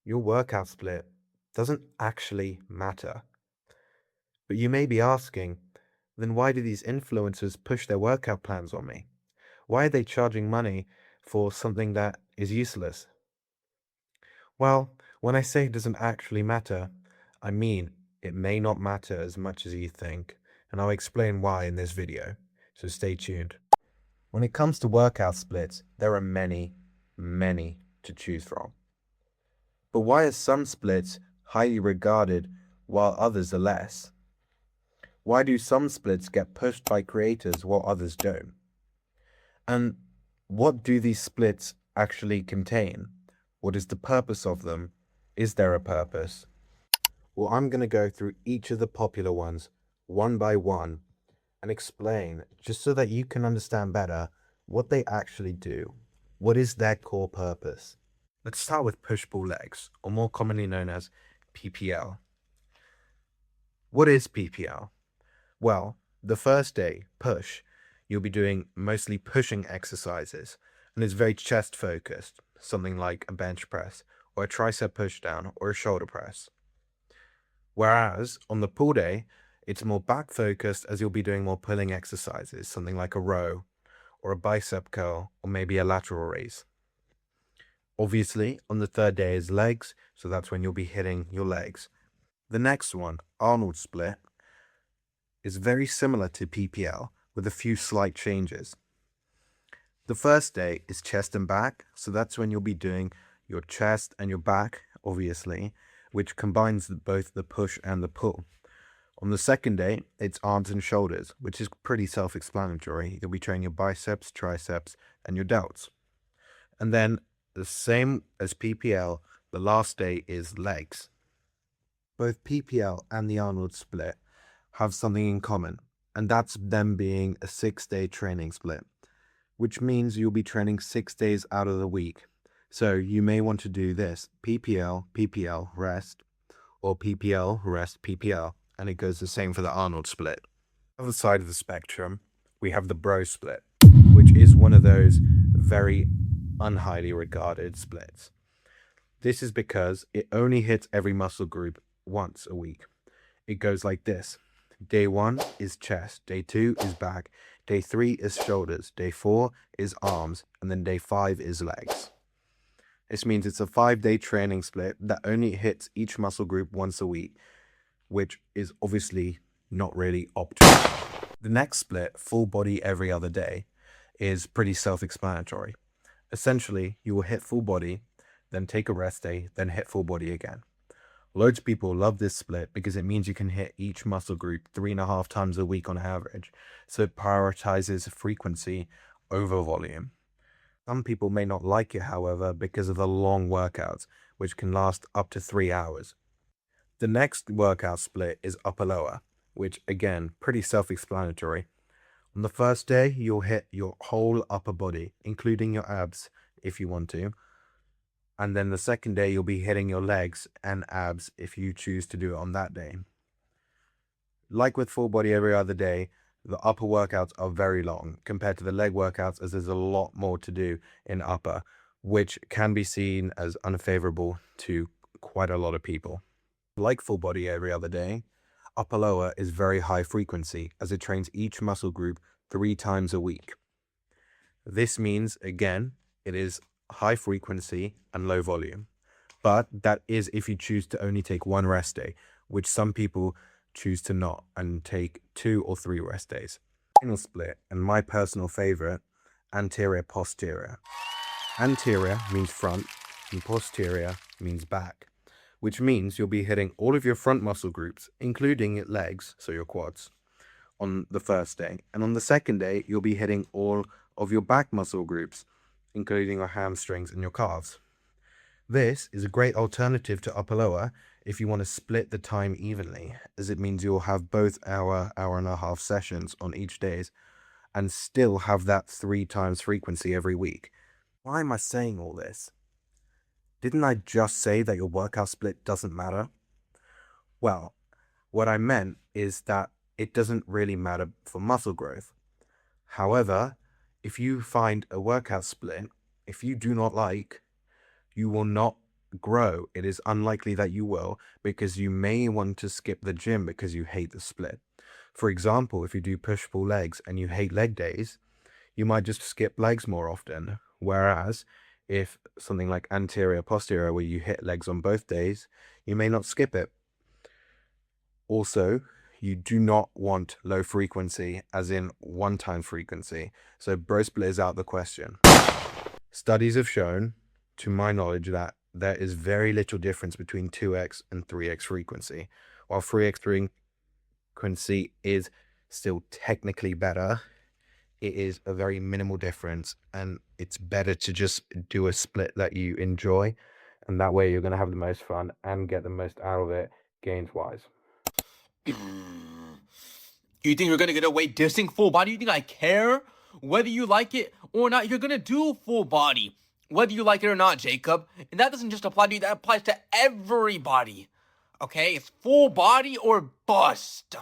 Your workout split doesn't actually matter. But you may be asking, then why do these influencers push their workout plans on me? Why are they charging money for something that is useless? Well, when I say it doesn't actually matter, I mean it may not matter as much as you think, and I'll explain why in this video, so stay tuned. When it comes to workout splits, there are many to choose from. But why are some splits highly regarded while others are less? Why do some splits get pushed by creators while others don't? And what do these splits actually contain? What is the purpose of them? Is there a purpose? Well, I'm going to go through each of the popular ones one by one and explain, just so that you can understand better what they actually do. What is their core purpose? Let's start with push-pull legs, or more commonly known as PPL. What is PPL? Well, the first day, push, you'll be doing mostly pushing exercises, and it's very chest focused, something like a bench press, or a tricep pushdown, or a shoulder press. Whereas on the pull day, it's more back focused, as you'll be doing more pulling exercises, something like a row, or a bicep curl, or maybe a lateral raise. Obviously, on the third day is legs, so that's when you'll be hitting your legs. The next one, Arnold Split, is very similar to PPL with a few slight changes. The first day is chest and back, so that's when you'll be doing your chest and your back, obviously, which combines both the push and the pull. On the second day, it's arms and shoulders, which is pretty self-explanatory. You'll be training your biceps, triceps, and your delts. And then, the same as PPL, the last day is legs. Both PPL and the Arnold Split have something in common, and that's them being a 6-day training split, which means you'll be training 6 days out of the week. So you may want to do this: PPL, PPL, rest, or PPL, rest, PPL, and it goes the same for the Arnold Split. On the other side of the spectrum, we have the bro split, which is one of those very unhighly regarded splits. This is because it only hits every muscle group once a week. It goes like this: day 1 is chest, day 2 is back, day 3 is shoulders, day 4 is arms, and then day 5 is legs. This means it's a 5-day training split that only hits each muscle group once a week, which is obviously not really optimal. The next split, full body every other day, is pretty self-explanatory. Essentially, you will hit full body, then take a rest day, then hit full body again. Loads of people love this split because it means you can hit each muscle group 3.5 times a week on average, so it prioritizes frequency over volume. Some people may not like it, however, because of the long workouts, which can last up to 3 hours. The next workout split is upper-lower, which again, pretty self-explanatory. On the first day, you'll hit your whole upper body, including your abs, if you want to. And then the second day, you'll be hitting your legs and abs if you choose to do it on that day. Like with full body every other day, the upper workouts are very long compared to the leg workouts, as there's a lot more to do in upper, which can be seen as unfavorable to quite a lot of people. Like full body every other day, upper lower is very high frequency, as it trains each muscle group 3 times a week. This means, again, it is high frequency and low volume, but that is if you choose to only take 1 rest day, which some people choose to not and take 2 or 3 rest days. Final split, and my personal favorite, anterior posterior. Anterior means front and posterior means back, which means you'll be hitting all of your front muscle groups, including legs, so your quads, on the first day. And on the second day, you'll be hitting all of your back muscle groups, including your hamstrings and your calves. This is a great alternative to upper-lower if you want to split the time evenly, as it means you'll have both hour and a half sessions on each days and still have that 3 times frequency every week. Why am I saying all this? Didn't I just say that your workout split doesn't matter? Well, what I meant is that it doesn't really matter for muscle growth. However, if you find a workout split, if you do not like, you will not grow, it is unlikely that you will, because you may want to skip the gym because you hate the split. For example, if you do push-pull legs and you hate leg days, you might just skip legs more often. Whereas if something like anterior posterior, where you hit legs on both days, you may not skip it. Also, you do not want low frequency, as in one-time frequency. So bro split is out the question. Studies have shown, to my knowledge, that there is very little difference between 2x and 3x frequency. While 3x frequency is still technically better, it is a very minimal difference, and it's better to just do a split that you enjoy, and that way you're going to have the most fun and get the most out of it gains wise. You think you're gonna get away dissing full body? You think I care? Whether you like it or not, you're gonna do full body. Whether you like it or not, Jacob. And that doesn't just apply to you, that applies to everybody. Okay? It's full body or bust.